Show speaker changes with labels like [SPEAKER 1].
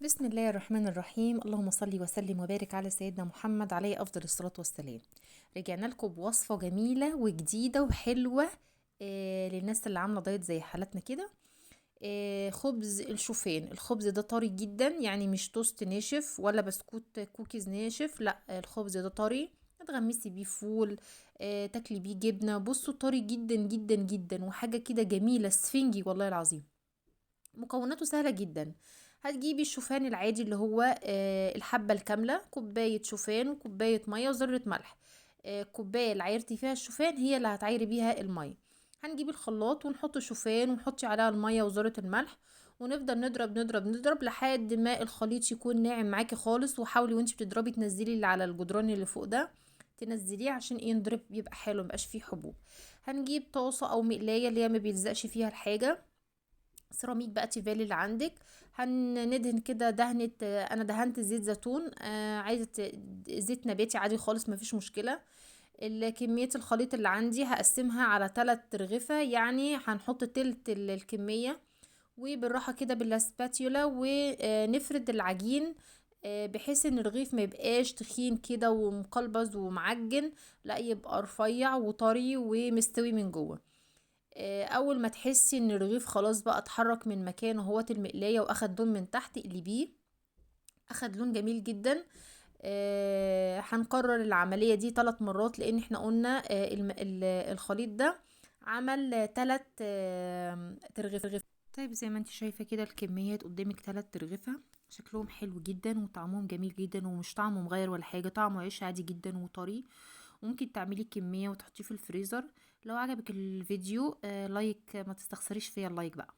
[SPEAKER 1] بسم الله الرحمن الرحيم. اللهم صل وسلم وبارك على سيدنا محمد عليه أفضل الصلاة والسلام. رجعنا لكم بوصفة جميلة وجديدة وحلوة للناس اللي عاملة دايت زي حالتنا كده. خبز الشوفان. الخبز ده طري جدا، يعني مش توست ناشف ولا بسكوت كوكيز ناشف، لا الخبز ده طري. تغمسي بيه فول، تاكلي بيه جبنة. بصوا طري جدا جدا جدا وحاجة كده جميلة سفنجي والله العظيم. مكوناته سهلة جدا. هتجيبي الشوفان العادي اللي هو الحبة الكاملة، كوباية شوفان وكوباية مية وذرة ملح. الكوباية اللي عايرتي فيها الشوفان هي اللي هتعيري بيها المية. هنجيب الخلاط ونحط الشوفان ونحطي عليها المية وذرة الملح، ونفضل نضرب نضرب نضرب لحد ما الخليط يكون ناعم معاكي خالص. وحاولي وانتي بتضربي تنزلي اللي على الجدران اللي فوق ده، تنزليه عشان ايه نضرب يبقى حلو مبقاش فيه حبوب. هنجيب طاسة او مقلاية اللي هي ما بيلزقش فيها الحاجة، سيراميك بقى تيفال اللي عندك. هندهن كده دهنة، انا دهنت زيت زيتون، عايزة زيت نباتي عادي خالص مفيش مشكلة. كمية الخليط اللي عندي هقسمها على 3 ترغفة، يعني هنحط تلت الكمية. وبالراحة كده بالاسباتيولا ونفرد العجين، بحيث ان الرغيف ما يبقاش تخين كده ومقلبز ومعجن، لا يبقى رفيع وطري ومستوي من جوه. اول ما تحسي ان الرغيف خلاص بقى اتحرك من مكانه هوت المقلايه واخد لون من تحت، اقلبيه. اخد لون جميل جدا. هنكرر العمليه دي 3 مرات، لان احنا قلنا الخليط ده عمل 3 ترغيف. طيب زي ما انت شايفه كده الكميات قدامك 3 ترغيفه، شكلهم حلو جدا وطعمهم جميل جدا ومش طعمه مغير ولا حاجه، طعمه عيش عادي جدا وطري. وممكن تعملي كميه وتحطيه في الفريزر. لو عجبك الفيديو لايك، ما تستخسريش فيا اللايك بقى.